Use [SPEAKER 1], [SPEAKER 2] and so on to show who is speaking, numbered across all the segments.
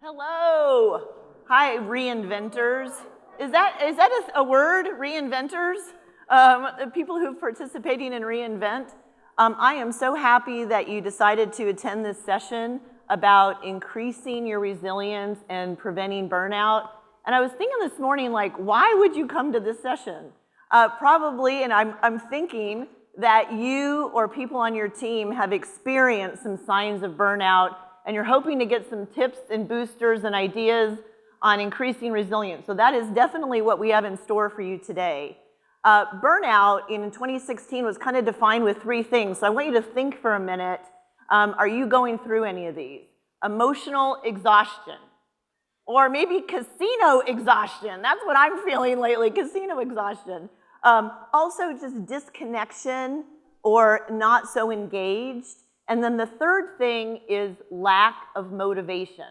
[SPEAKER 1] Hello. Hi, reinventors. Is that a word, reinventors? The people who are participating in reInvent. I am so happy that you decided to attend this session about increasing your resilience and preventing burnout. And I was thinking this morning, like, why would you come to this session? Probably, and I'm thinking that you or people on your team have experienced some signs of burnout, and you're hoping to get some tips and boosters and ideas on increasing resilience. So that is definitely what we have in store for you today. Burnout in 2016 was kind of defined with three things. So I want you to think for a minute. Are you going through any of these? Emotional exhaustion. Or maybe casino exhaustion. That's what I'm feeling lately, casino exhaustion. Also just disconnection or not so engaged. And then the third thing is lack of motivation.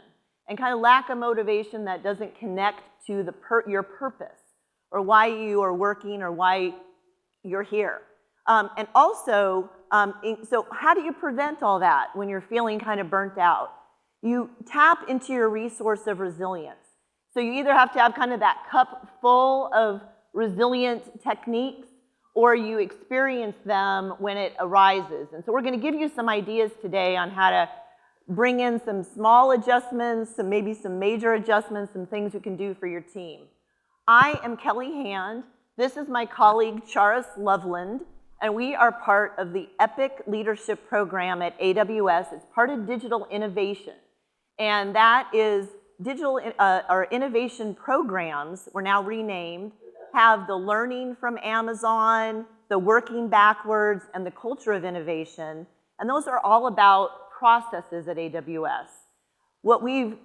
[SPEAKER 1] And kind of lack of motivation that doesn't connect to your purpose or why you are working or why you're here. And also, so how do you prevent all that when you're feeling kind of burnt out? You tap into your resource of resilience. So you either have to have kind of that cup full of resilient techniques, or you experience them when it arises. And so we're going to give you some ideas today on how to bring in some small adjustments, maybe some major adjustments, some things you can do for your team. I am Kelly Hand. This is my colleague, Charis Loveland, and we are part of the EPIC Leadership Program at AWS. It's part of digital innovation. And that is our innovation programs, we're now renamed, have the learning from Amazon, the working backwards, and the culture of innovation. And those are all about processes at AWS. What we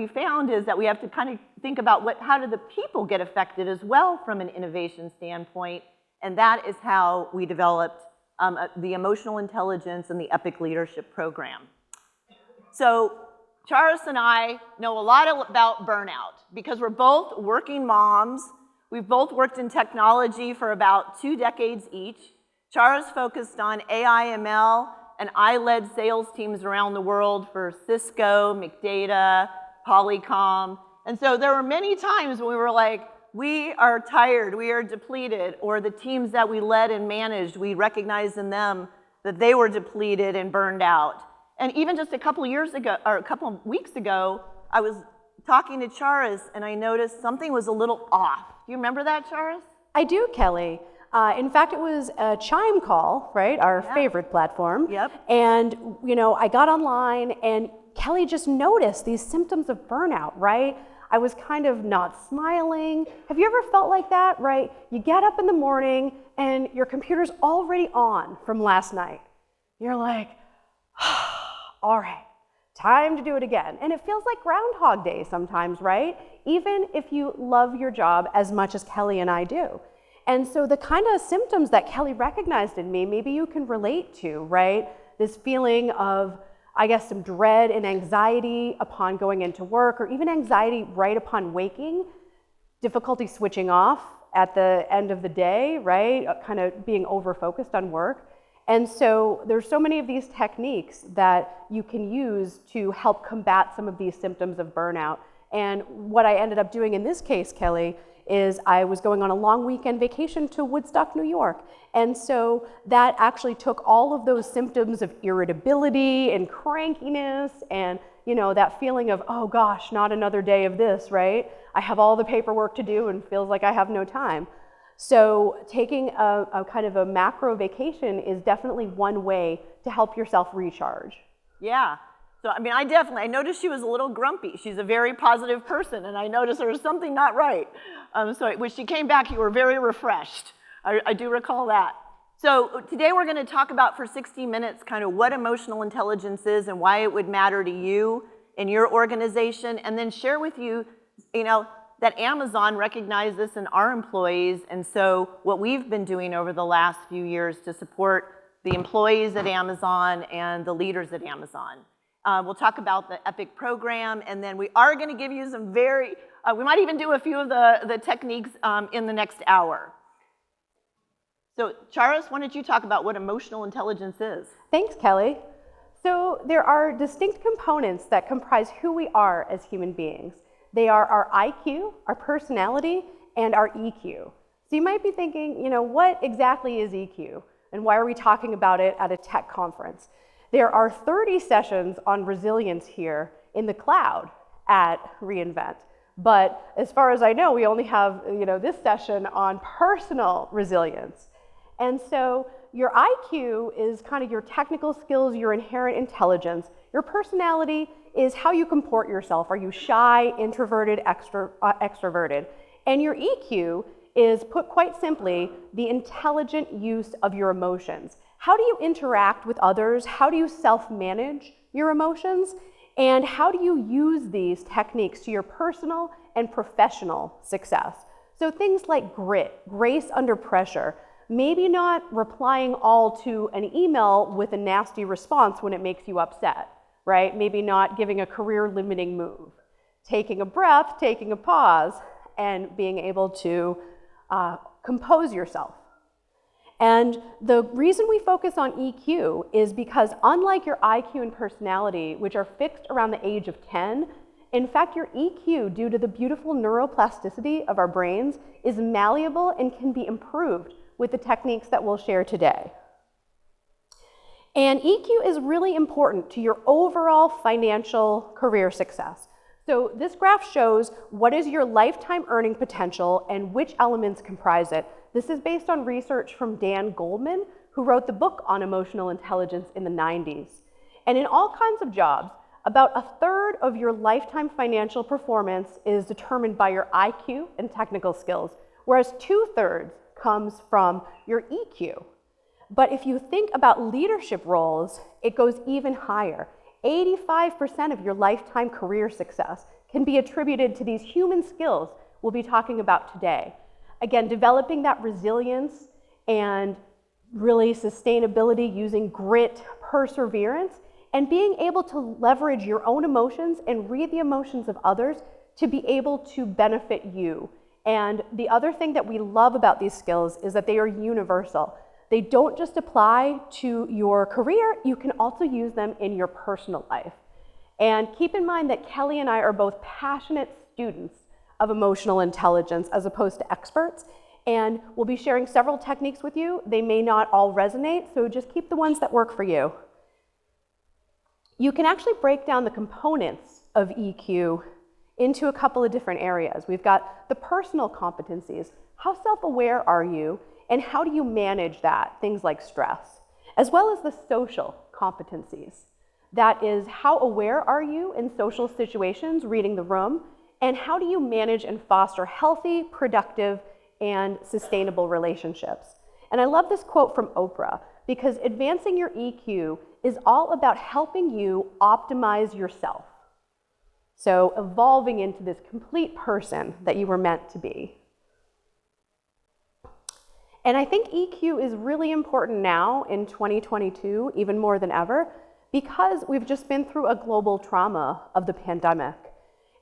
[SPEAKER 1] found is that we have to kind of think about how do the people get affected as well from an innovation standpoint, and that is how we developed the emotional intelligence and the EPIC leadership program. So Charis and I know a lot about burnout because we're both working moms. We've both worked in technology for about 2 decades each. Charis focused on AI, ML, and I led sales teams around the world for Cisco, McData, Polycom. And so there were many times when we were like, we are tired, we are depleted, or the teams that we led and managed, we recognized in them that they were depleted and burned out. And even just a couple years ago, or a couple of weeks ago, I was talking to Charis and I noticed something was a little off. Do you remember that, Charis?
[SPEAKER 2] I do, Kelly. In fact, it was a Chime call, right? Our favorite platform.
[SPEAKER 1] Yep.
[SPEAKER 2] And, I got online and Kelly just noticed these symptoms of burnout, right? I was kind of not smiling. Have you ever felt like that, right? You get up in the morning and your computer's already on from last night. You're like, all right, time to do it again. And it feels like Groundhog Day sometimes, right? Even if you love your job as much as Kelly and I do. And so the kind of symptoms that Kelly recognized in me, maybe you can relate to, right? This feeling of, I guess, some dread and anxiety upon going into work, or even anxiety right upon waking, difficulty switching off at the end of the day, right? Kind of being over-focused on work. And so there's so many of these techniques that you can use to help combat some of these symptoms of burnout. And what I ended up doing in this case, Kelly, is I was going on a long weekend vacation to Woodstock, New York. And so that actually took all of those symptoms of irritability and crankiness and, that feeling of, oh gosh, not another day of this, right? I have all the paperwork to do and feels like I have no time. So taking a kind of a macro vacation is definitely one way to help yourself recharge.
[SPEAKER 1] Yeah. So, I noticed she was a little grumpy. She's a very positive person, and I noticed there was something not right. So when she came back, you were very refreshed. I do recall that. So today we're going to talk about for 60 minutes kind of what emotional intelligence is and why it would matter to you in your organization, and then share with you, that Amazon recognized this in our employees, and so what we've been doing over the last few years to support the employees at Amazon and the leaders at Amazon. We'll talk about the EPIC program, and then we are going to give you some we might even do a few of the techniques in the next hour. So Charis, why don't you talk about what emotional intelligence is?
[SPEAKER 2] Thanks, Kelly. So there are distinct components that comprise who we are as human beings. They are our IQ, our personality, and our EQ. So you might be thinking, what exactly is EQ? And why are we talking about it at a tech conference? There are 30 sessions on resilience here in the cloud at reInvent. But as far as I know, we only have this session on personal resilience. And so your IQ is kind of your technical skills, your inherent intelligence. Your personality is how you comport yourself. Are you shy, introverted, extroverted? And your EQ is, put quite simply, the intelligent use of your emotions. How do you interact with others? How do you self-manage your emotions? And how do you use these techniques to your personal and professional success? So things like grit, grace under pressure, maybe not replying all to an email with a nasty response when it makes you upset, right? Maybe not giving a career-limiting move, taking a breath, taking a pause, and being able to compose yourself. And the reason we focus on EQ is because unlike your IQ and personality, which are fixed around the age of 10, in fact, your EQ, due to the beautiful neuroplasticity of our brains, is malleable and can be improved with the techniques that we'll share today. And EQ is really important to your overall financial career success. So this graph shows what is your lifetime earning potential and which elements comprise it. This is based on research from Dan Goldman, who wrote the book on emotional intelligence in the 90s. And in all kinds of jobs, about a third of your lifetime financial performance is determined by your IQ and technical skills, whereas 2/3 comes from your EQ. But if you think about leadership roles, it goes even higher. 85% of your lifetime career success can be attributed to these human skills we'll be talking about today. Again, developing that resilience and really sustainability using grit, perseverance, and being able to leverage your own emotions and read the emotions of others to be able to benefit you. And the other thing that we love about these skills is that they are universal. They don't just apply to your career, you can also use them in your personal life. And keep in mind that Kelly and I are both passionate students of emotional intelligence as opposed to experts, and we'll be sharing several techniques with you. They may not all resonate, so just keep the ones that work for you. You can actually break down the components of EQ into a couple of different areas. We've got the personal competencies. How self-aware are you? And how do you manage that? Things like stress, as well as the social competencies. That is, how aware are you in social situations, reading the room, and how do you manage and foster healthy, productive, and sustainable relationships? And I love this quote from Oprah, because advancing your EQ is all about helping you optimize yourself. So evolving into this complete person that you were meant to be. And I think EQ is really important now in 2022, even more than ever, because we've just been through a global trauma of the pandemic.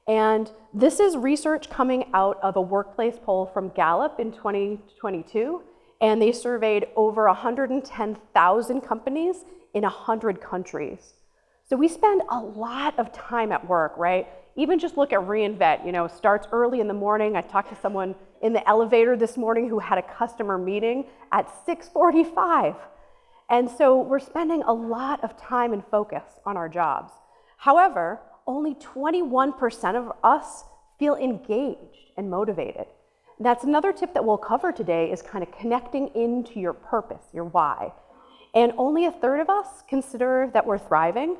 [SPEAKER 2] And this is research coming out of a workplace poll from Gallup in 2022, and they surveyed over 110,000 companies in 100 countries. So we spend a lot of time at work, right? Even just look at reInvent, starts early in the morning. I talked to someone in the elevator this morning who had a customer meeting at 6:45. And so we're spending a lot of time and focus on our jobs. However, only 21% of us feel engaged and motivated. And that's another tip that we'll cover today, is kind of connecting into your purpose, your why. And only a third of us consider that we're thriving.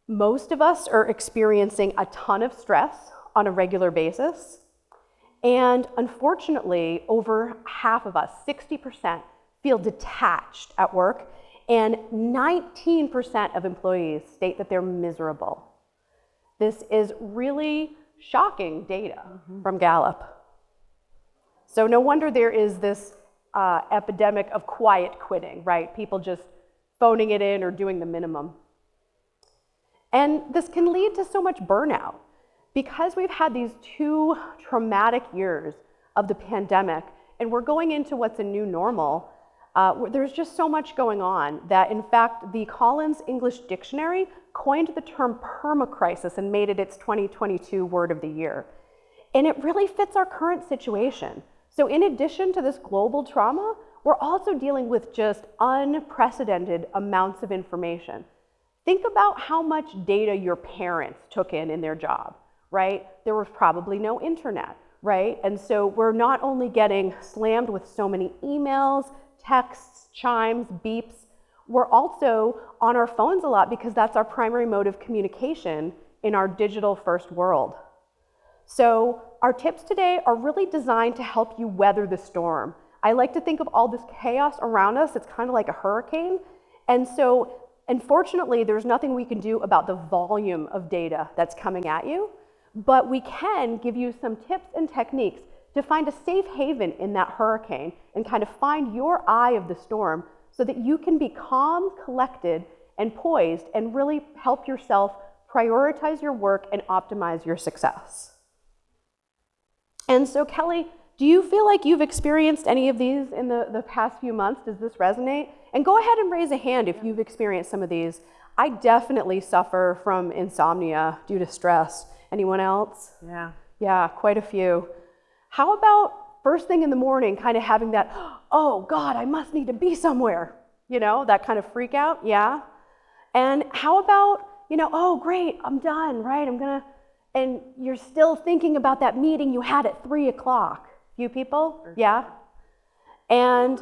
[SPEAKER 2] Most of us are experiencing a ton of stress on a regular basis. And unfortunately, over half of us, 60%, feel detached at work, and 19% of employees state that they're miserable. This is really shocking data from Gallup. So no wonder there is this epidemic of quiet quitting, right? People just phoning it in or doing the minimum. And this can lead to so much burnout. Because we've had these 2 traumatic years of the pandemic, and we're going into what's a new normal, There's just so much going on that, in fact, the Collins English Dictionary coined the term permacrisis and made it its 2022 word of the year. And it really fits our current situation. So in addition to this global trauma, we're also dealing with just unprecedented amounts of information. Think about how much data your parents took in their job, right? There was probably no internet, right? And so we're not only getting slammed with so many emails, texts, chimes, beeps, we're also on our phones a lot because that's our primary mode of communication in our digital first world. So our tips today are really designed to help you weather the storm. I like to think of all this chaos around us, it's kind of like a hurricane. And so, unfortunately, there's nothing we can do about the volume of data that's coming at you, but we can give you some tips and techniques to find a safe haven in that hurricane and kind of find your eye of the storm so that you can be calm, collected, and poised and really help yourself prioritize your work and optimize your success. And so, Kelly, do you feel like you've experienced any of these in the past few months? Does this resonate? And go ahead and raise a hand if you've experienced some of these. I definitely suffer from insomnia due to stress. Anyone else?
[SPEAKER 1] Yeah.
[SPEAKER 2] Yeah, quite a few. How about first thing in the morning, kind of having that, oh God, I must need to be somewhere, you know, that kind of freak out? Yeah. And how about, you know, oh great, I'm done, right? And you're still thinking about that meeting you had at 3 o'clock. Few people? Yeah. And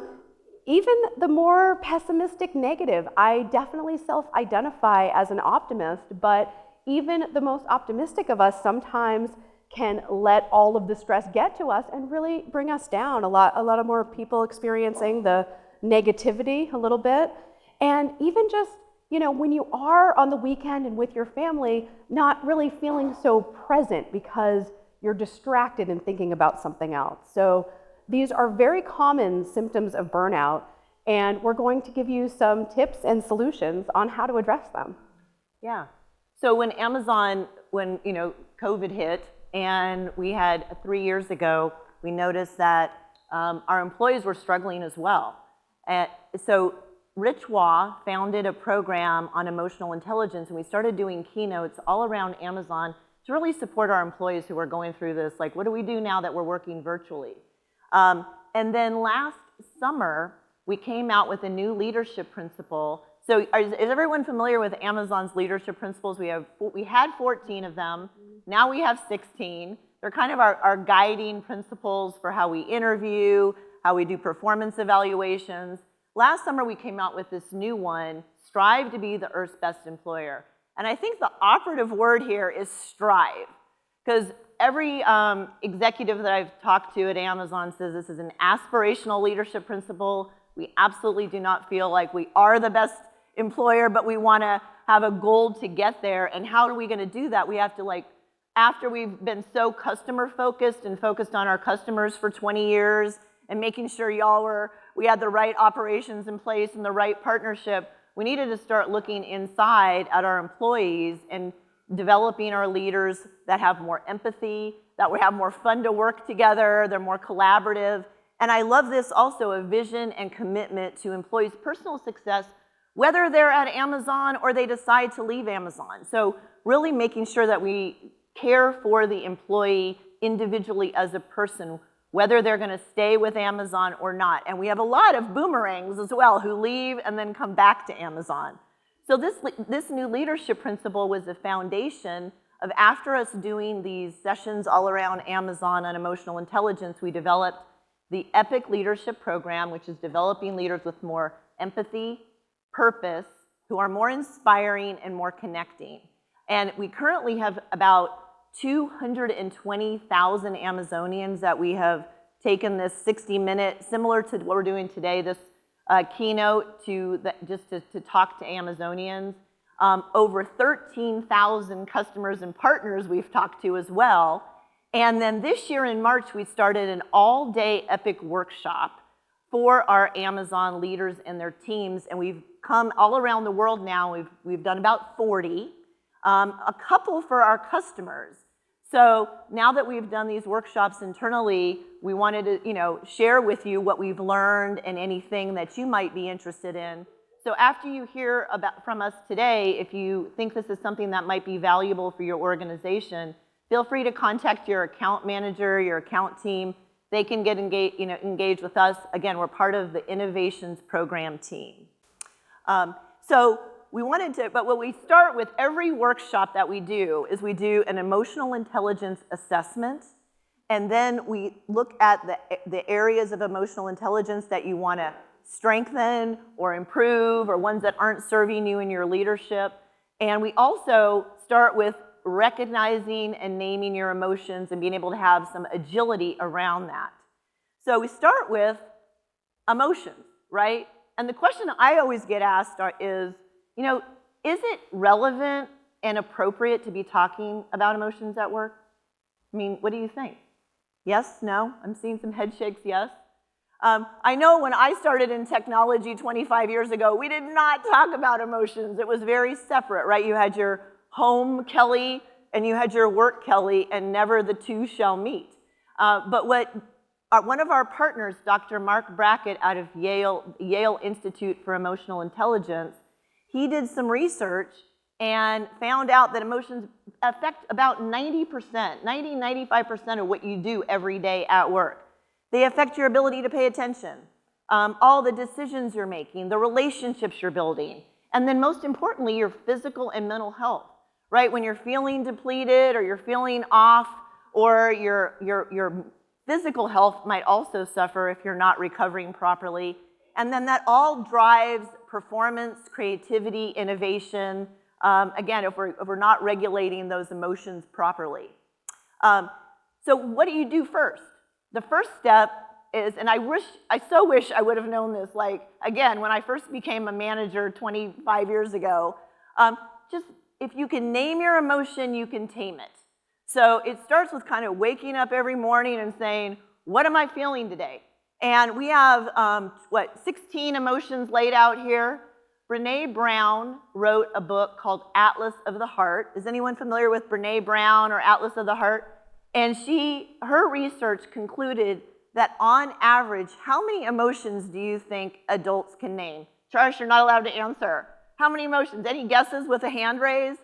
[SPEAKER 2] even the more pessimistic, negative, I definitely self-identify as an optimist, but even the most optimistic of us sometimes can let all of the stress get to us and really bring us down. A lot of more people experiencing the negativity a little bit. And even just, you know, when you are on the weekend and with your family, not really feeling so present because you're distracted and thinking about something else. So these are very common symptoms of burnout, and we're going to give you some tips and solutions on how to address them.
[SPEAKER 1] Yeah. So when you know, COVID hit, and we had 3 years ago, we noticed that our employees were struggling as well. And so Rich Waugh founded a program on emotional intelligence, and we started doing keynotes all around Amazon to really support our employees who were going through this, like, what do we do now that we're working virtually? And then last summer, we came out with a new leadership principle. So is everyone familiar with Amazon's leadership principles? We had 14 of them. Now we have 16. They're kind of our guiding principles for how we interview, how we do performance evaluations. Last summer, we came out with this new one, strive to be the Earth's best employer. And I think the operative word here is strive, because every executive that I've talked to at Amazon says this is an aspirational leadership principle. We absolutely do not feel like we are the best employer, but we want to have a goal to get there. And how are we going to do that? We have to, like, after we've been so customer focused and focused on our customers for 20 years and making sure we had the right operations in place and the right partnership, we needed to start looking inside at our employees and developing our leaders that have more empathy, that we have more fun to work together, they're more collaborative. And I love this also, a vision and commitment to employees' personal success, whether they're at Amazon or they decide to leave Amazon. So really making sure that we care for the employee individually as a person, whether they're going to stay with Amazon or not. And we have a lot of boomerangs as well who leave and then come back to Amazon. So this new leadership principle was the foundation of, after us doing these sessions all around Amazon on emotional intelligence, we developed the EPIC Leadership Program, which is developing leaders with more empathy, purpose, who are more inspiring and more connecting. And we currently have about 220,000 Amazonians that we have taken this 60-minute, similar to what we're doing today, this keynote just to talk to Amazonians. Over 13,000 customers and partners we've talked to as well. And then this year in March, we started an all-day EPIC workshop for our Amazon leaders and their teams. And we've come all around the world now. We've done about 40, a couple for our customers. So now that we've done these workshops internally, we wanted to, share with you what we've learned and anything that you might be interested in. So after you hear from us today, if you think this is something that might be valuable for your organization, feel free to contact your account manager, your account team. They can get engaged with us. Again, we're part of the Innovations Program team. But what we start with every workshop that we do is we do an emotional intelligence assessment, and then we look at the areas of emotional intelligence that you want to strengthen or improve, or ones that aren't serving you in your leadership. And we also start with recognizing and naming your emotions and being able to have some agility around that. So we start with emotions, right? And the question I always get asked is, is it relevant and appropriate to be talking about emotions at work? I mean, what do you think? Yes? No? I'm seeing some head shakes, yes. I know when I started in technology 25 years ago, we did not talk about emotions. It was very separate, right? You had your home Kelly and you had your work Kelly, and never the two shall meet. But one of our partners, Dr. Mark Brackett out of Yale Institute for Emotional Intelligence, he did some research and found out that emotions affect about 95% of what you do every day at work. They affect your ability to pay attention, all the decisions you're making, the relationships you're building, and then most importantly, your physical and mental health, right? When you're feeling depleted or you're feeling off, or your physical health might also suffer if you're not recovering properly. And then that all drives performance, creativity, innovation, again, if we're not regulating those emotions properly. So what do you do first? The first step is, and I so wish I would have known this, again, when I first became a manager 25 years ago, just if you can name your emotion, you can tame it. So it starts with kind of waking up every morning and saying, what am I feeling today? And we have, 16 emotions laid out here. Brené Brown wrote a book called Atlas of the Heart. Is anyone familiar with Brené Brown or Atlas of the Heart? And her research concluded that on average, how many emotions do you think adults can name? Charles, you're not allowed to answer. How many emotions? Any guesses with a hand raise?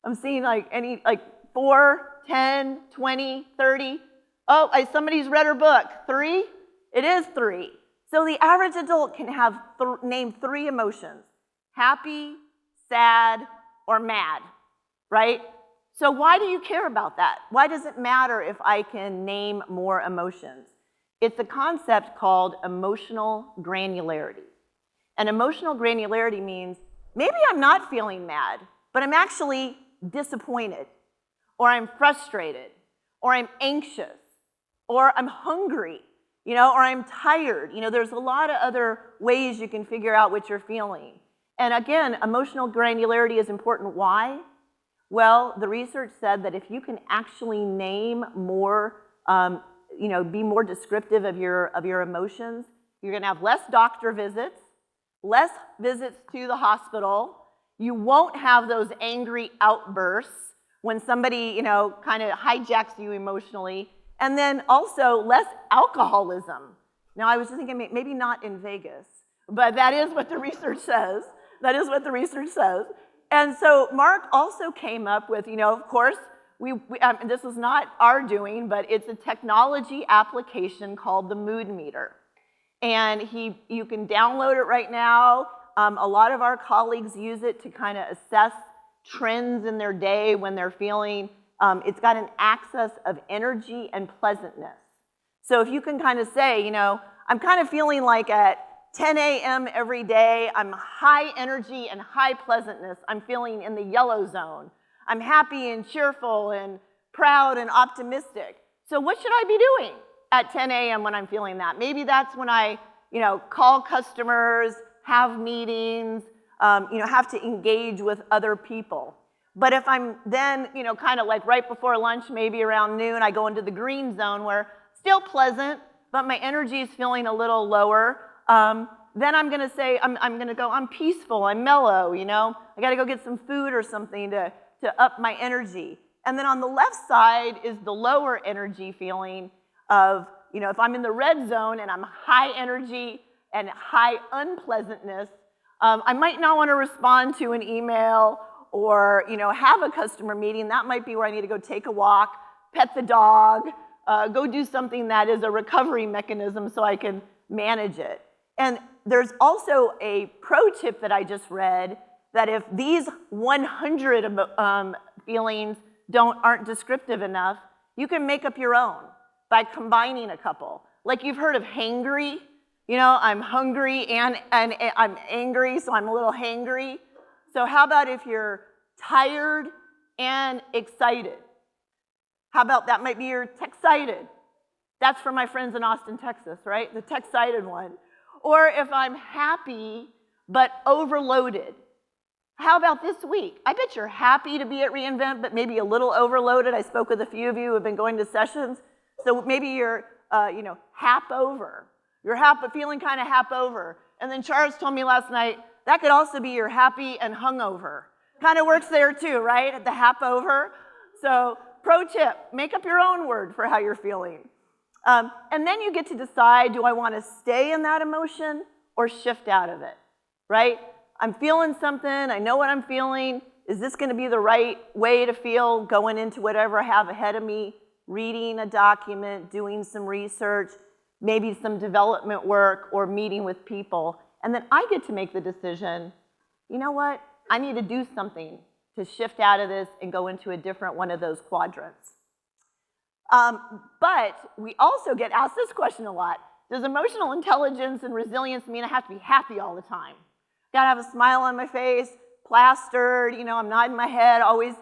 [SPEAKER 1] I'm seeing 4, 10, 20, 30. Oh, somebody's read her book. 3? It is 3. So the average adult can name 3 emotions: happy, sad, or mad, right? So why do you care about that? Why does it matter if I can name more emotions? It's a concept called emotional granularity. And emotional granularity means maybe I'm not feeling mad, but I'm actually disappointed, or I'm frustrated, or I'm anxious, or I'm hungry, or I'm tired. There's a lot of other ways you can figure out what you're feeling. And again, emotional granularity is important. Why? Well, the research said that if you can actually name more, be more descriptive of your emotions, you're gonna have less doctor visits, less visits to the hospital. You won't have those angry outbursts when somebody, kind of hijacks you emotionally. And then also less alcoholism. Now, I was just thinking maybe not in Vegas, but that is what the research says. That is what the research says. And so Mark also came up with, of course, this was not our doing, but it's a technology application called the Mood Meter. And you can download it right now. A lot of our colleagues use it to kind of assess trends in their day when they're feeling. It's got an axis of energy and pleasantness. So if you can kind of say, I'm kind of feeling like at 10 a.m. every day, I'm high energy and high pleasantness. I'm feeling in the yellow zone. I'm happy and cheerful and proud and optimistic. So what should I be doing at 10 a.m. when I'm feeling that? Maybe that's when I, call customers, have meetings, have to engage with other people. But if I'm then, kind of like right before lunch, maybe around noon, I go into the green zone where still pleasant, but my energy is feeling a little lower. Then I'm gonna say, I'm peaceful, I'm mellow, I gotta go get some food or something to up my energy. And then on the left side is the lower energy feeling of, if I'm in the red zone and I'm high energy and high unpleasantness, I might not want to respond to an email or, have a customer meeting. That might be where I need to go take a walk, pet the dog, go do something that is a recovery mechanism so I can manage it. And there's also a pro tip that I just read that if these 100 feelings aren't descriptive enough, you can make up your own by combining a couple. Like you've heard of hangry. I'm hungry and I'm angry, so I'm a little hangry. So how about if you're tired and excited? How about that might be your tech-cited? That's for my friends in Austin, Texas, right? The tech-cited one. Or if I'm happy but overloaded. How about this week? I bet you're happy to be at reInvent, but maybe a little overloaded. I spoke with a few of you who have been going to sessions. So maybe you're, hap over. You're feeling kind of hap over. And then Charles told me last night, that could also be you're happy and hungover. Kind of works there too, right? At the hap over. So pro tip, make up your own word for how you're feeling. And then you get to decide, do I want to stay in that emotion or shift out of it, right? I'm feeling something, I know what I'm feeling. Is this going to be the right way to feel going into whatever I have ahead of me? Reading a document, doing some research, maybe some development work, or meeting with people. And then I get to make the decision, you know what? I need to do something to shift out of this and go into a different one of those quadrants. But we also get asked this question a lot. Does emotional intelligence and resilience mean I have to be happy all the time? Gotta have a smile on my face, plastered, I'm nodding my head, always?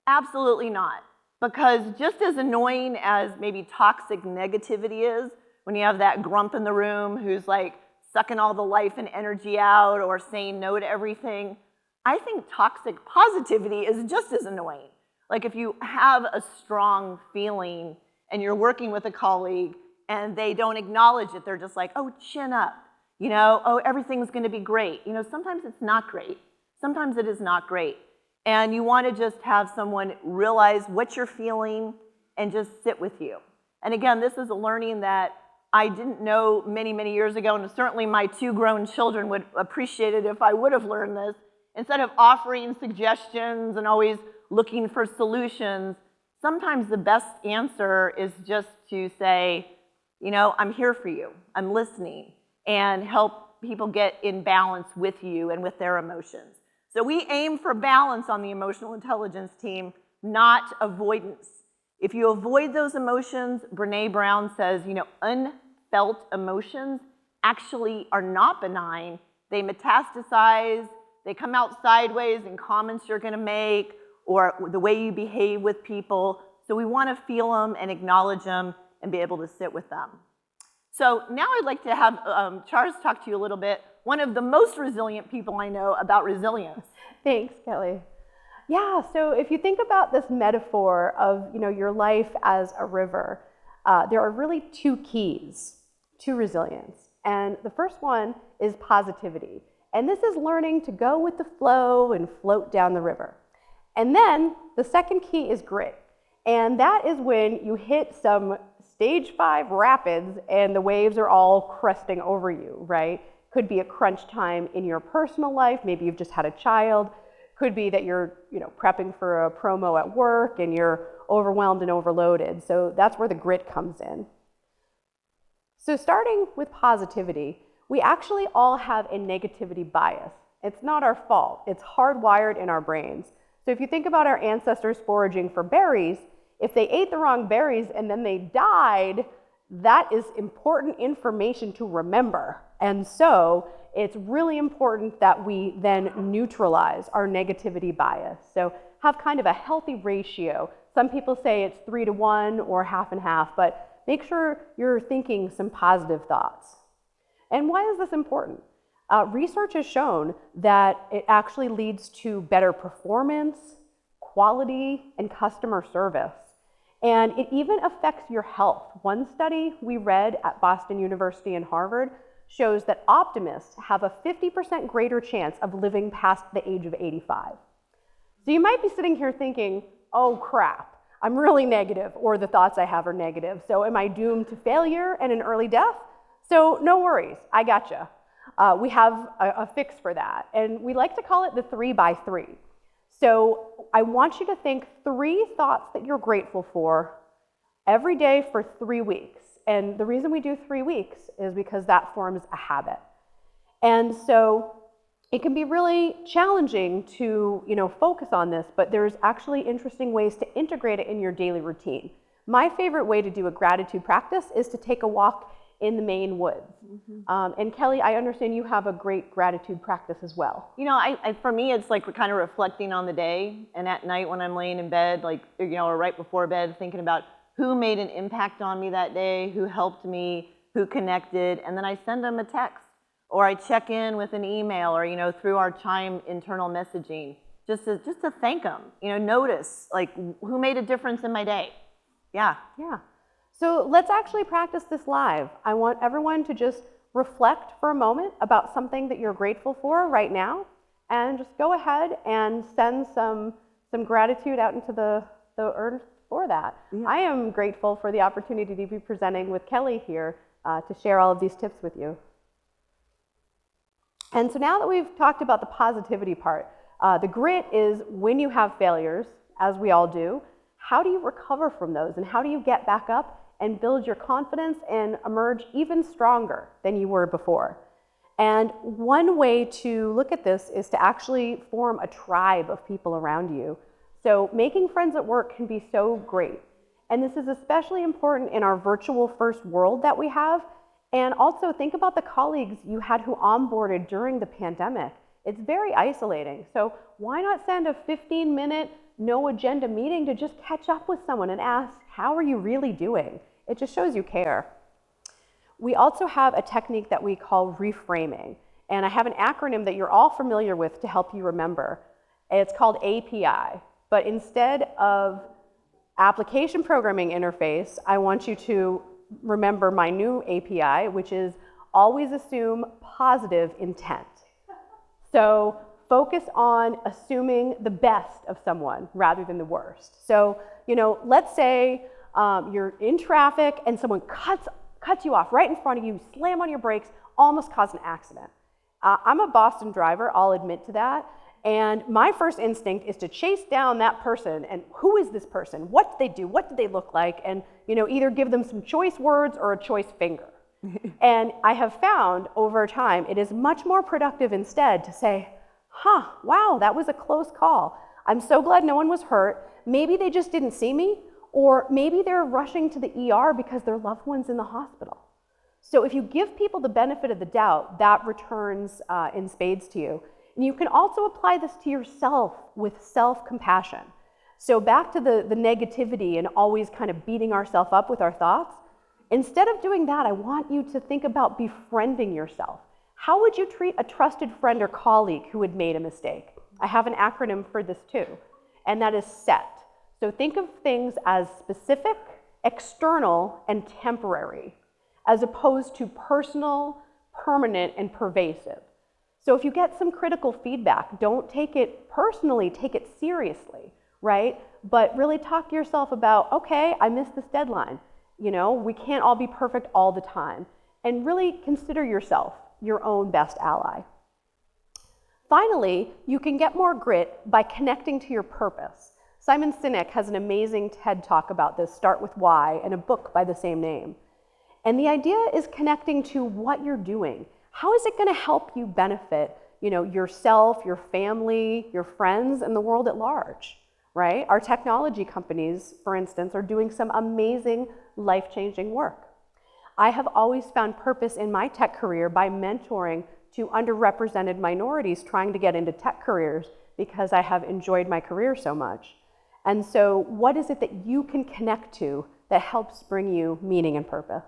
[SPEAKER 1] Absolutely not. Because just as annoying as maybe toxic negativity is, when you have that grump in the room who's like sucking all the life and energy out or saying no to everything, I think toxic positivity is just as annoying. Like if you have a strong feeling and you're working with a colleague and they don't acknowledge it, they're just like, oh, chin up, oh, everything's gonna be great. Sometimes it's not great. Sometimes it is not great. And you wanna just have someone realize what you're feeling and just sit with you. And again, this is a learning that I didn't know many, many years ago, and certainly my 2 grown children would appreciate it if I would have learned this. Instead of offering suggestions and always looking for solutions, sometimes the best answer is just to say, I'm here for you, I'm listening, and help people get in balance with you and with their emotions. So we aim for balance on the emotional intelligence team, not avoidance. If you avoid those emotions, Brené Brown says, unfelt emotions actually are not benign. They metastasize, they come out sideways in comments you're gonna make or the way you behave with people. So we wanna feel them and acknowledge them and be able to sit with them. So now I'd like to have Charles talk to you a little bit, one of the most resilient people I know, about resilience.
[SPEAKER 2] Thanks, Kelly. Yeah, so if you think about this metaphor of your life as a river, there are really 2 keys to resilience. And the first one is positivity. And this is learning to go with the flow and float down the river. And then the second key is grit. And that is when you hit some stage 5 rapids and the waves are all cresting over you, right? Could be a crunch time in your personal life. Maybe you've just had a child. Could be that you're prepping for a promo at work and you're overwhelmed and overloaded. So that's where the grit comes in. So starting with positivity, we actually all have a negativity bias. It's not our fault. It's hardwired in our brains. So if you think about our ancestors foraging for berries, if they ate the wrong berries and then they died, that is important information to remember. And so it's really important that we then neutralize our negativity bias. So have kind of a healthy ratio. Some people say it's 3 to 1 or half and half, but make sure you're thinking some positive thoughts. And why is this important? Research has shown that it actually leads to better performance, quality, and customer service. And it even affects your health. One study we read at Boston University and Harvard shows that optimists have a 50% greater chance of living past the age of 85. So you might be sitting here thinking, oh crap, I'm really negative, or the thoughts I have are negative. So am I doomed to failure and an early death? So no worries, I gotcha. We have a fix for that. And we like to call it the 3 by 3. So I want you to think 3 thoughts that you're grateful for every day for 3 weeks. And the reason we do 3 weeks is because that forms a habit. And so it can be really challenging to, focus on this, but there's actually interesting ways to integrate it in your daily routine. My favorite way to do a gratitude practice is to take a walk in the Maine woods. And Kelly, I understand you have a great gratitude practice as well.
[SPEAKER 1] For me, it's like we're kind of reflecting on the day, and at night when I'm laying in bed, or right before bed, thinking about who made an impact on me that day, who helped me, who connected, and then I send them a text, or I check in with an email, or through our Chime internal messaging, just to thank them. Notice who made a difference in my day. Yeah.
[SPEAKER 2] So let's actually practice this live. I want everyone to just reflect for a moment about something that you're grateful for right now, and just go ahead and send some gratitude out into the earth for that. Yeah. I am grateful for the opportunity to be presenting with Kelly here to share all of these tips with you. And so now that we've talked about the positivity part, the grit is when you have failures, as we all do, how do you recover from those, and how do you get back up and build your confidence and emerge even stronger than you were before? And one way to look at this is to actually form a tribe of people around you. So making friends at work can be so great. And this is especially important in our virtual first world that we have. And also think about the colleagues you had who onboarded during the pandemic. It's very isolating. So why not send a 15-minute no agenda meeting to just catch up with someone and ask, how are you really doing? It just shows you care. We also have a technique that we call reframing. And I have an acronym that you're all familiar with to help you remember. It's called API. But instead of application programming interface, I want you to remember my new API, which is always assume positive intent. So focus on assuming the best of someone rather than the worst. So, let's say you're in traffic and someone cuts you off right in front of you, slam on your brakes, almost cause an accident. I'm a Boston driver, I'll admit to that. And my first instinct is to chase down that person and who is this person? What did they do? What did they look like? And either give them some choice words or a choice finger. And I have found over time, it is much more productive instead to say, wow, that was a close call. I'm so glad no one was hurt. Maybe they just didn't see me, or maybe they're rushing to the ER because their loved one's in the hospital. So if you give people the benefit of the doubt, that returns in spades to you. And you can also apply this to yourself with self-compassion. So back to the negativity and always kind of beating ourselves up with our thoughts. Instead of doing that, I want you to think about befriending yourself. How would you treat a trusted friend or colleague who had made a mistake? I have an acronym for this too, and that is SET. So think of things as specific, external, and temporary, as opposed to personal, permanent, and pervasive. So if you get some critical feedback, don't take it personally, take it seriously, right? But really talk to yourself about, okay, I missed this deadline. We can't all be perfect all the time. And really consider yourself your own best ally. Finally, you can get more grit by connecting to your purpose. Simon Sinek has an amazing TED Talk about this, Start With Why, and a book by the same name. And the idea is connecting to what you're doing. How is it going to help you benefit, yourself, your family, your friends, and the world at large, right? Our technology companies, for instance, are doing some amazing, life-changing work. I have always found purpose in my tech career by mentoring to underrepresented minorities trying to get into tech careers because I have enjoyed my career so much. And so what is it that you can connect to that helps bring you meaning and purpose?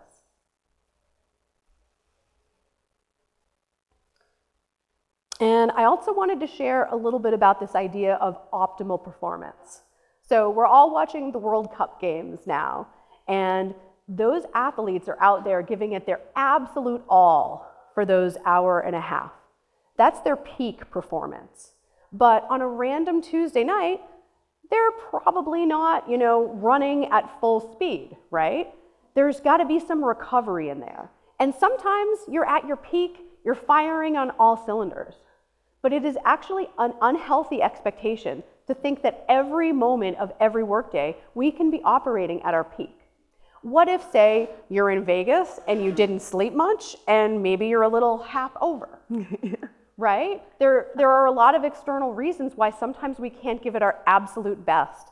[SPEAKER 2] And I also wanted to share a little bit about this idea of optimal performance. So we're all watching the World Cup games now, and those athletes are out there giving it their absolute all for those hour and a half. That's their peak performance. But on a random Tuesday night, they're probably not, running at full speed, right? There's got to be some recovery in there. And sometimes you're at your peak, you're firing on all cylinders. But it is actually an unhealthy expectation to think that every moment of every workday, we can be operating at our peak. What if, say, you're in Vegas and you didn't sleep much and maybe you're a little half over, right? There are a lot of external reasons why sometimes we can't give it our absolute best.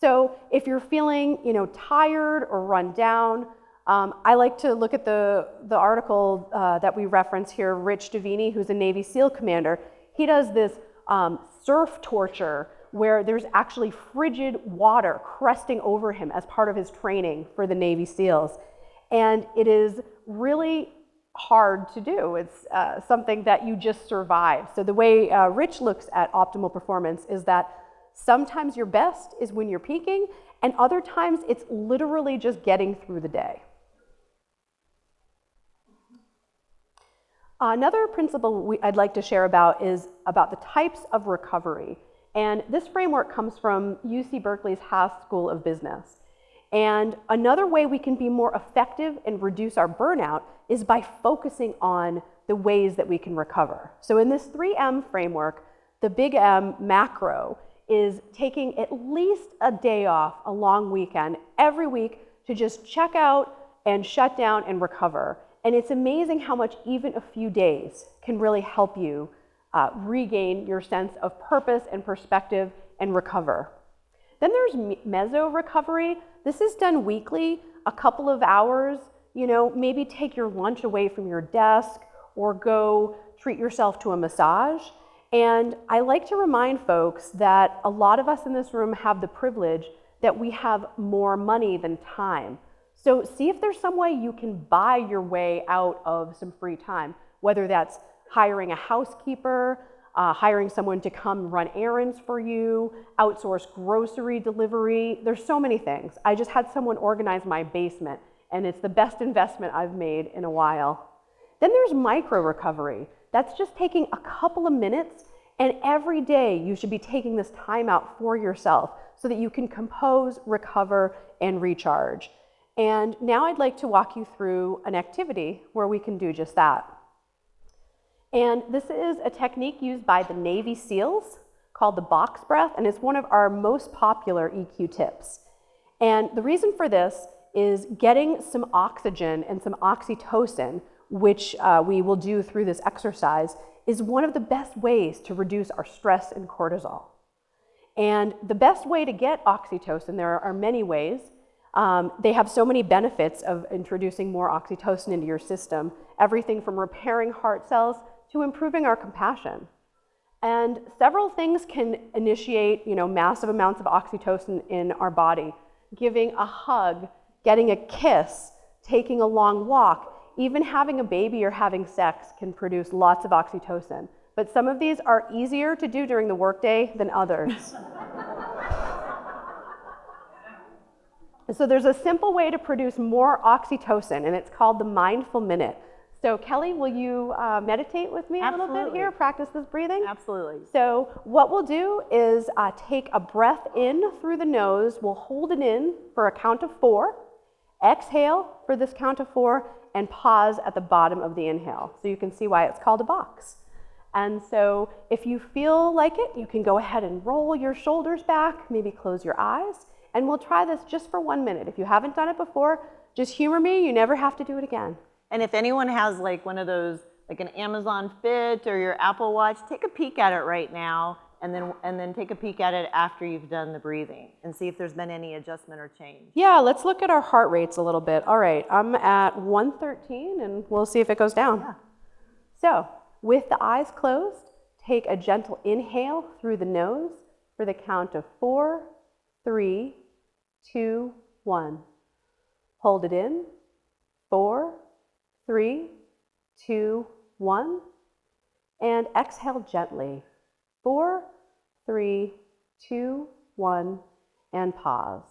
[SPEAKER 2] So if you're feeling, tired or run down, I like to look at the article that we reference here, Rich Davini, who's a Navy SEAL commander. He does this surf torture where there's actually frigid water cresting over him as part of his training for the Navy SEALs. And it is really hard to do. It's something that you just survive. So the way Rich looks at optimal performance is that sometimes your best is when you're peaking, and other times it's literally just getting through the day. Another principle I'd like to share about is about the types of recovery. And this framework comes from UC Berkeley's Haas School of Business. And another way we can be more effective and reduce our burnout is by focusing on the ways that we can recover. So in this 3M framework, the big M, macro, is taking at least a day off, a long weekend, every week to just check out and shut down and recover. And it's amazing how much even a few days can really help you regain your sense of purpose and perspective and recover. Then there's meso recovery. This is done weekly, a couple of hours, maybe take your lunch away from your desk or go treat yourself to a massage. And I like to remind folks that a lot of us in this room have the privilege that we have more money than time. So see if there's some way you can buy your way out of some free time, whether that's hiring a housekeeper, hiring someone to come run errands for you, outsource grocery delivery. There's so many things. I just had someone organize my basement, and it's the best investment I've made in a while. Then there's micro recovery. That's just taking a couple of minutes, and every day you should be taking this time out for yourself so that you can compose, recover, and recharge. And now I'd like to walk you through an activity where we can do just that. And this is a technique used by the Navy SEALs called the box breath, and it's one of our most popular EQ tips. And the reason for this is getting some oxygen and some oxytocin, which we will do through this exercise, is one of the best ways to reduce our stress and cortisol. And the best way to get oxytocin, there are many ways. They have so many benefits of introducing more oxytocin into your system, everything from repairing heart cells to improving our compassion. And several things can initiate, massive amounts of oxytocin in our body. Giving a hug, getting a kiss, taking a long walk, even having a baby or having sex can produce lots of oxytocin. But some of these are easier to do during the workday than others. So there's a simple way to produce more oxytocin, and it's called the mindful minute. So Kelly, will you meditate with me a little bit here, practice this breathing?
[SPEAKER 1] Absolutely.
[SPEAKER 2] So what we'll do is take a breath in through the nose. We'll hold it in for a count of 4, exhale for this count of 4, and pause at the bottom of the inhale. So you can see why it's called a box. And so if you feel like it, you can go ahead and roll your shoulders back, maybe close your eyes, and we'll try this just for 1 minute. If you haven't done it before, just humor me, you never have to do it again.
[SPEAKER 1] And if anyone has like one of those, like an Amazon Fit or your Apple Watch, take a peek at it right now, and then take a peek at it after you've done the breathing and see if there's been any adjustment or change.
[SPEAKER 2] Yeah, let's look at our heart rates a little bit. All right, I'm at 113, and we'll see if it goes down.
[SPEAKER 1] Yeah.
[SPEAKER 2] So with the eyes closed, take a gentle inhale through the nose for the count of 4, 3, 2, 1. Hold it in. 4, 3, 2, 1. And exhale gently. 4, 3, 2, 1. And pause.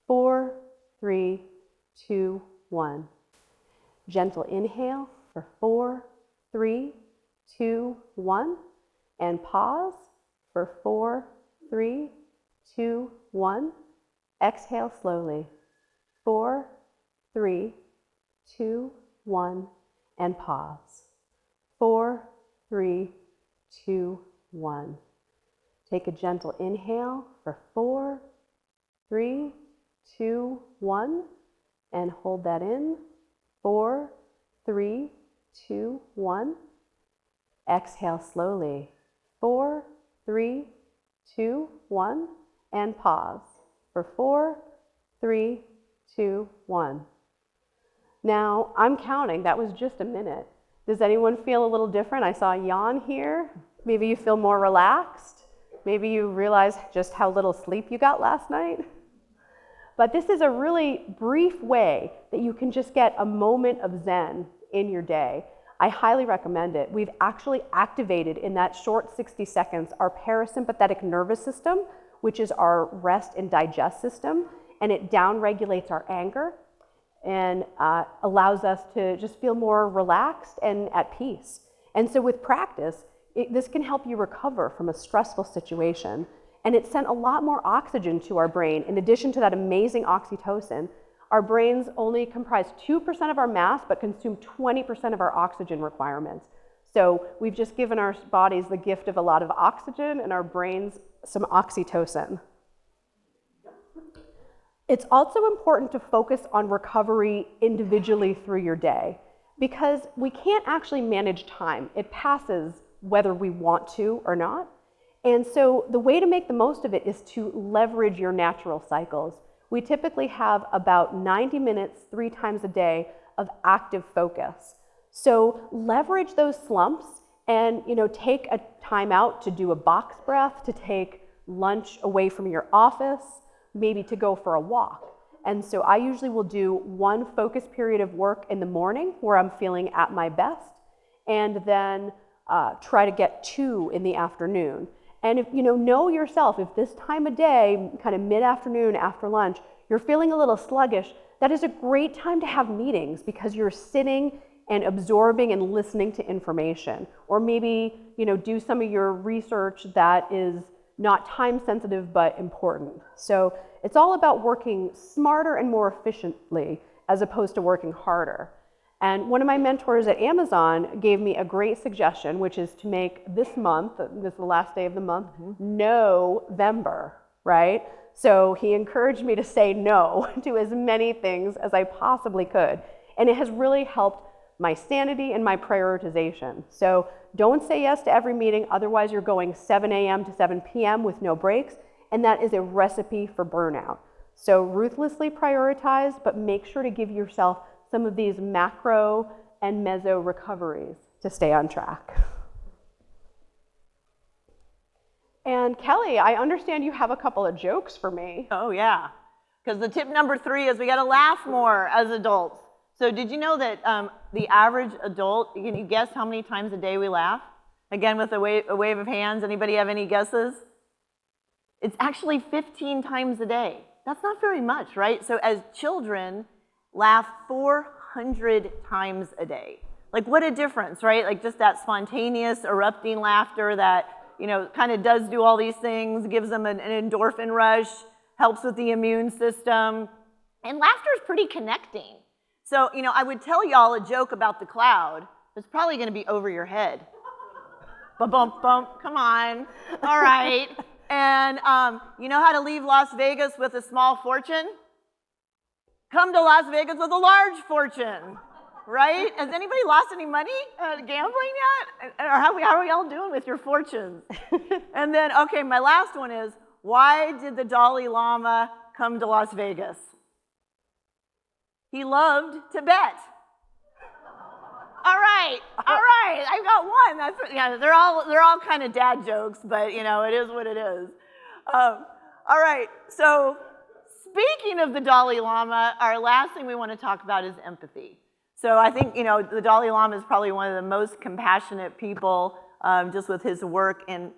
[SPEAKER 2] 4, 3, 2, 1. Gentle inhale for 4, 3, 2, 1. And pause for 4, 3, 2, 1. Exhale slowly. 4, 3, 2, 1, and pause. 4, 3, 2, 1. Take a gentle inhale for 4, 3, 2, 1, and hold that in. 4, 3, 2, 1. Exhale slowly. 4, 3, 2, 1, and pause for 4, 3, 2, 1. Now, I'm counting. That was just a minute. Does anyone feel a little different? I saw a yawn here. Maybe you feel more relaxed. Maybe you realize just how little sleep you got last night. But this is a really brief way that you can just get a moment of Zen in your day. I highly recommend it. We've actually activated in that short 60 seconds our parasympathetic nervous system, which is our rest and digest system, and it downregulates our anger and allows us to just feel more relaxed and at peace. And so with practice, this can help you recover from a stressful situation. And it sent a lot more oxygen to our brain. In addition to that amazing oxytocin, our brains only comprise 2% of our mass, but consume 20% of our oxygen requirements. So we've just given our bodies the gift of a lot of oxygen and our brains some oxytocin. It's also important to focus on recovery individually through your day because we can't actually manage time. It passes whether we want to or not. And so the way to make the most of it is to leverage your natural cycles. We typically have about 90 minutes 3 times a day of active focus. So leverage those slumps and take a time out to do a box breath, to take lunch away from your office, maybe to go for a walk. And so I usually will do 1 focus period of work in the morning where I'm feeling at my best, and then try to get 2 in the afternoon. And if know yourself, if this time of day, kind of mid-afternoon after lunch, you're feeling a little sluggish, that is a great time to have meetings because you're sitting and absorbing and listening to information. Or maybe, do some of your research that is not time sensitive but important. So it's all about working smarter and more efficiently as opposed to working harder. And one of my mentors at Amazon gave me a great suggestion, which is to make this month, this is the last day of the month, November, right? So he encouraged me to say no to as many things as I possibly could. And it has really helped my sanity and my prioritization. So don't say yes to every meeting, otherwise you're going 7 a.m. to 7 p.m. with no breaks, and that is a recipe for burnout. So ruthlessly prioritize, but make sure to give yourself some of these macro and meso recoveries to stay on track. And Kelly, I understand you have a couple of jokes for me.
[SPEAKER 1] Oh yeah, because the tip number 3 is we gotta laugh more as adults. So did you know that the average adult, can you guess how many times a day we laugh? Again, with a wave of hands, anybody have any guesses? It's actually 15 times a day. That's not very much, right? So as children, laugh 400 times a day. Like what a difference, right? Like just that spontaneous erupting laughter that, kind of does do all these things, gives them an endorphin rush, helps with the immune system. And laughter is pretty connecting. So, I would tell y'all a joke about the cloud. It's probably gonna be over your head. Bump, bump, come on. All right. And you know how to leave Las Vegas with a small fortune? Come to Las Vegas with a large fortune, right? Has anybody lost any money gambling yet? Or how are y'all doing with your fortunes? And then, okay, my last one is, why did the Dalai Lama come to Las Vegas? He loved to bet. All right, I got one. They're all kind of dad jokes, but it is what it is. All right, so speaking of the Dalai Lama, our last thing we want to talk about is empathy. So I think, the Dalai Lama is probably one of the most compassionate people just with his work. And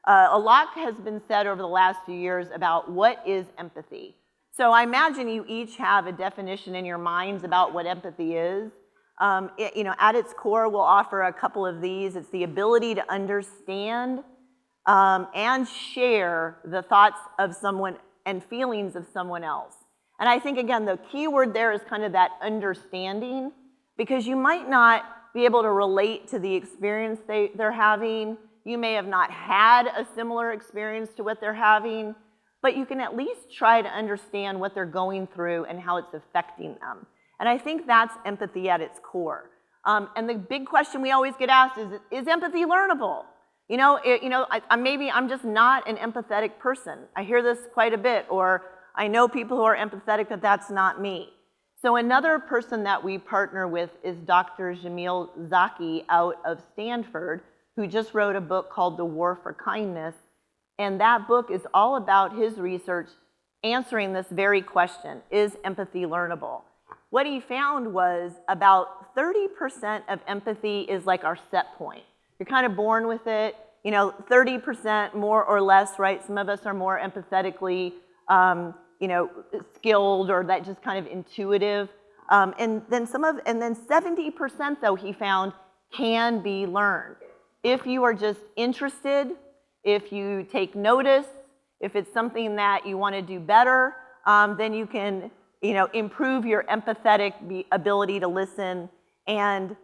[SPEAKER 1] a lot has been said over the last few years about what is empathy. So I imagine you each have a definition in your minds about what empathy is. At its core, we'll offer a couple of these. It's the ability to understand and share the thoughts of someone and feelings of someone else. And I think, again, the key word there is kind of that understanding, because you might not be able to relate to the experience they're having. You may have not had a similar experience to what they're having, but you can at least try to understand what they're going through and how it's affecting them. And I think that's empathy at its core. And the big question we always get asked is empathy learnable? Maybe I'm just not an empathetic person. I hear this quite a bit, or I know people who are empathetic, but that's not me. So another person that we partner with is Dr. Jamil Zaki out of Stanford, who just wrote a book called The War for Kindness. And that book is all about his research answering this very question: is empathy learnable? What he found was about 30% of empathy is like our set point. You're kind of born with it, 30% more or less, right? Some of us are more empathetically, skilled, or that just kind of intuitive. And then 70%, though, he found, can be learned. If you are just interested, if you take notice, if it's something that you want to do better, then you can, improve your empathetic ability to listen and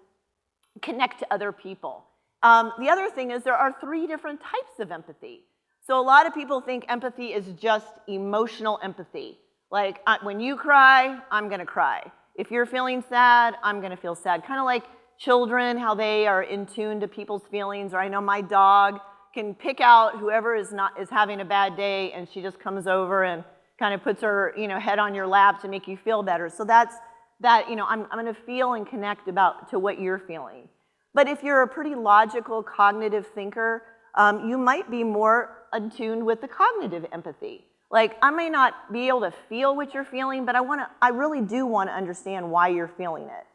[SPEAKER 1] connect to other people. The other thing is there are 3 different types of empathy. So a lot of people think empathy is just emotional empathy. Like, when you cry, I'm going to cry. If you're feeling sad, I'm going to feel sad. Kind of like children, how they are in tune to people's feelings. Or I know my dog can pick out whoever is having a bad day, and she just comes over and kind of puts her head on your lap to make you feel better. So that's I'm going to feel and connect to what you're feeling. But if you're a pretty logical, cognitive thinker, you might be more attuned with the cognitive empathy. Like, I may not be able to feel what you're feeling, but I really do want to understand why you're feeling it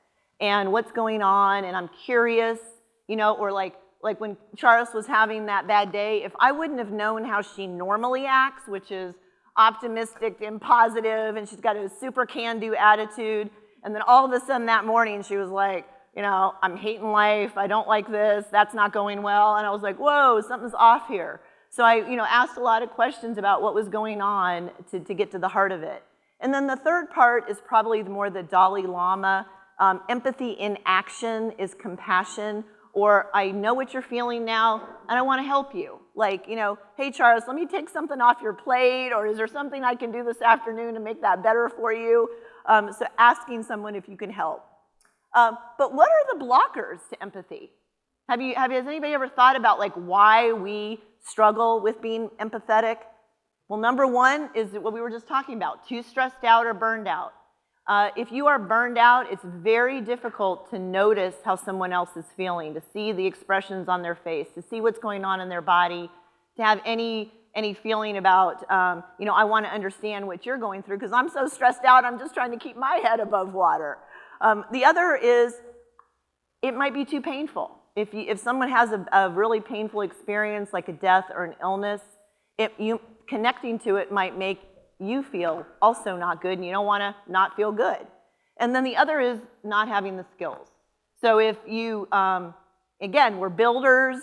[SPEAKER 1] and what's going on, and I'm curious, or like when Charis was having that bad day, if I wouldn't have known how she normally acts, which is optimistic and positive, and she's got a super can-do attitude, and then all of a sudden that morning she was like, I'm hating life, I don't like this, that's not going well, and I was like, whoa, something's off here. So I asked a lot of questions about what was going on to get to the heart of it. And then the third part is probably more the Dalai Lama. Empathy in action is compassion, or I know what you're feeling now, and I want to help you. Like, hey, Charles, let me take something off your plate, or is there something I can do this afternoon to make that better for you? So asking someone if you can help. But what are the blockers to empathy? Has anybody ever thought about why we struggle with being empathetic? Well, number one is what we were just talking about, too stressed out or burned out. If you are burned out, it's very difficult to notice how someone else is feeling, to see the expressions on their face, to see what's going on in their body, to have any feeling about, I want to understand what you're going through because I'm so stressed out, I'm just trying to keep my head above water. The other is, it might be too painful. If someone has a really painful experience, like a death or an illness, connecting to it might make you feel also not good, and you don't want to not feel good. And then the other is not having the skills. So if you, again, we're builders,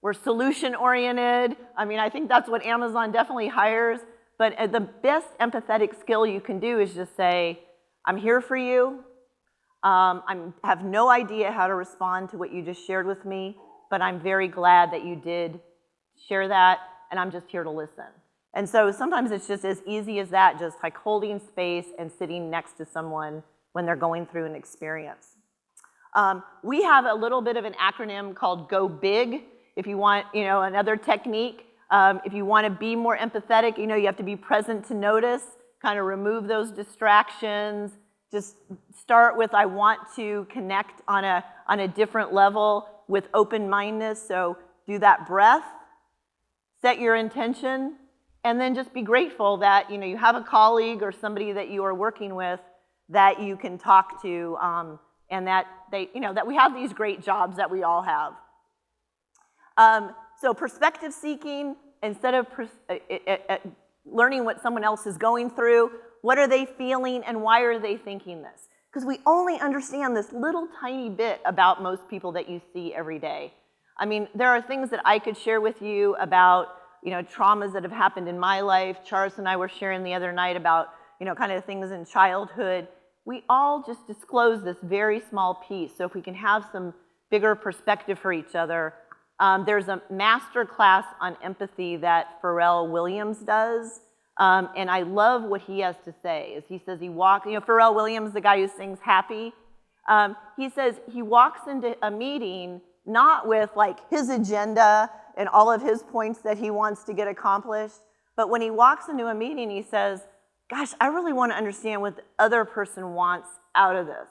[SPEAKER 1] we're solution-oriented. I think that's what Amazon definitely hires. But the best empathetic skill you can do is just say, I'm here for you. I have no idea how to respond to what you just shared with me, but I'm very glad that you did share that, and I'm just here to listen. And so sometimes it's just as easy as that, just like holding space and sitting next to someone when they're going through an experience. We have a little bit of an acronym called Go Big. If you want, another technique, if you want to be more empathetic, you have to be present to notice, kind of remove those distractions. Just start with, I want to connect on a different level with open-mindedness. So do that breath, set your intention, and then just be grateful that you have a colleague or somebody that you are working with that you can talk to, and that that we have these great jobs that we all have. So perspective seeking, instead of learning what someone else is going through, what are they feeling and why are they thinking this? Because we only understand this little tiny bit about most people that you see every day. I mean, there are things that I could share with you about, traumas that have happened in my life. Charles and I were sharing the other night about, kind of things in childhood. We all just disclose this very small piece. So if we can have some bigger perspective for each other, there's a master class on empathy that Pharrell Williams does. And I love what he has to say. Is he says he walks, Pharrell Williams, the guy who sings Happy, he says he walks into a meeting not with like his agenda and all of his points that he wants to get accomplished, but when he walks into a meeting, he says, gosh, I really want to understand what the other person wants out of this.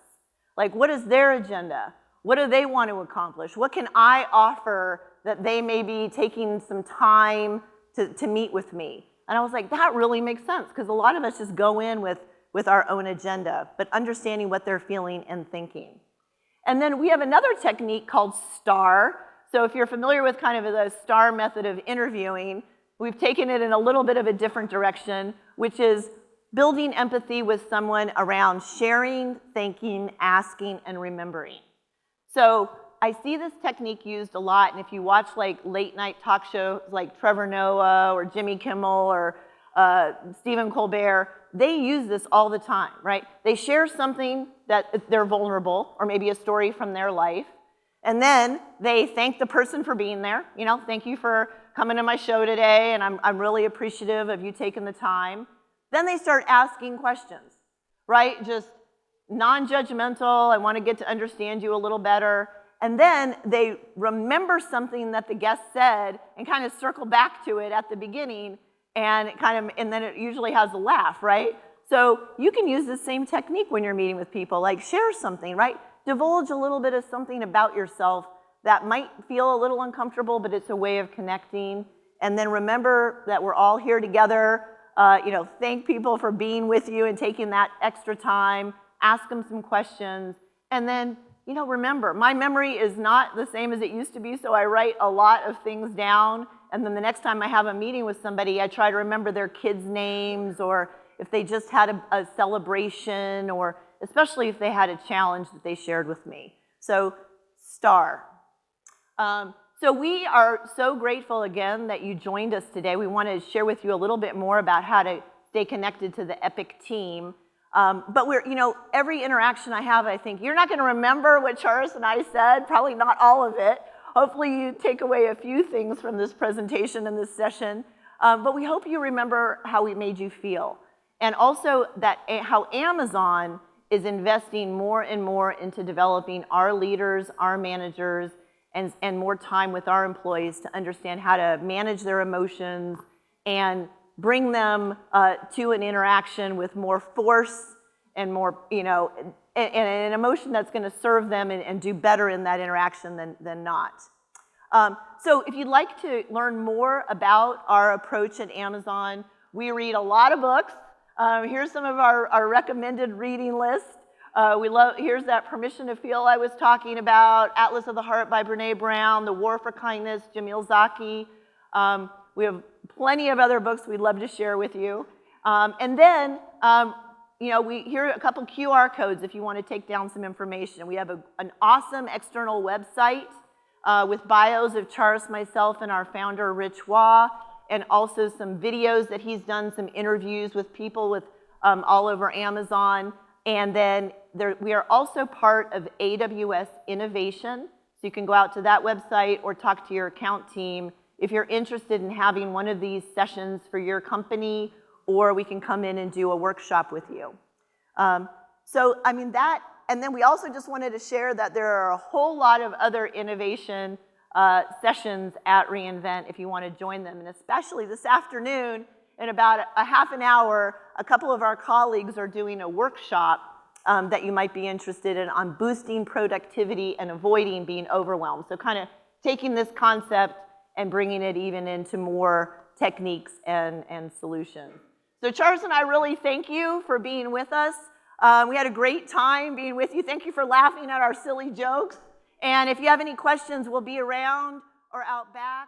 [SPEAKER 1] Like, what is their agenda? What do they want to accomplish? What can I offer that they may be taking some time to meet with me? And I was like, that really makes sense, because a lot of us just go in with our own agenda, but understanding what they're feeling and thinking. And then we have another technique called STAR. So if you're familiar with kind of the STAR method of interviewing, we've taken it in a little bit of a different direction, which is building empathy with someone around sharing, thinking, asking, and remembering. So I see this technique used a lot, and if you watch like late night talk shows like Trevor Noah or Jimmy Kimmel or Stephen Colbert, they use this all the time, right? They share something that they're vulnerable, or maybe a story from their life, and then they thank the person for being there. Thank you for coming to my show today, and I'm really appreciative of you taking the time. Then they start asking questions, right? Just non-judgmental, I want to get to understand you a little better. And then they remember something that the guest said and kind of circle back to it at the beginning, and then it usually has a laugh, right? So you can use the same technique when you're meeting with people, like share something, right? Divulge a little bit of something about yourself that might feel a little uncomfortable, but it's a way of connecting. And then remember that we're all here together. Thank people for being with you and taking that extra time. Ask them some questions. And then, remember, my memory is not the same as it used to be, so I write a lot of things down. And then the next time I have a meeting with somebody, I try to remember their kids' names, or if they just had a celebration, or especially if they had a challenge that they shared with me. So, STAR. So we are so grateful again that you joined us today. We want to share with you a little bit more about how to stay connected to the EPIC team. But every interaction I have, I think, you're not going to remember what Charis and I said, probably not all of it. Hopefully you take away a few things from this presentation and this session. But we hope you remember how we made you feel. And also how Amazon is investing more and more into developing our leaders, our managers, and more time with our employees to understand how to manage their emotions and bring them to an interaction with more force and more, and an emotion that's going to serve them and do better in that interaction than not. So if you'd like to learn more about our approach at Amazon, we read a lot of books. Here's some of our recommended reading list. Here's that Permission to Feel I was talking about, Atlas of the Heart by Brene Brown, The War for Kindness, Jamil Zaki. We have plenty of other books we'd love to share with you. And then, here are a couple QR codes if you want to take down some information. We have an awesome external website with bios of Charis, myself, and our founder, Rich Waugh, and also some videos that he's done, some interviews with people with all over Amazon. And then we are also part of AWS Innovation. So you can go out to that website or talk to your account team if you're interested in having one of these sessions for your company, or we can come in and do a workshop with you. And then we also just wanted to share that there are a whole lot of other innovation sessions at reInvent if you want to join them. And especially this afternoon, in about a half an hour, a couple of our colleagues are doing a workshop that you might be interested in on boosting productivity and avoiding being overwhelmed. So kind of taking this concept and bringing it even into more techniques and solutions. So Charis and I really thank you for being with us. We had a great time being with you. Thank you for laughing at our silly jokes. And if you have any questions, we'll be around or out back.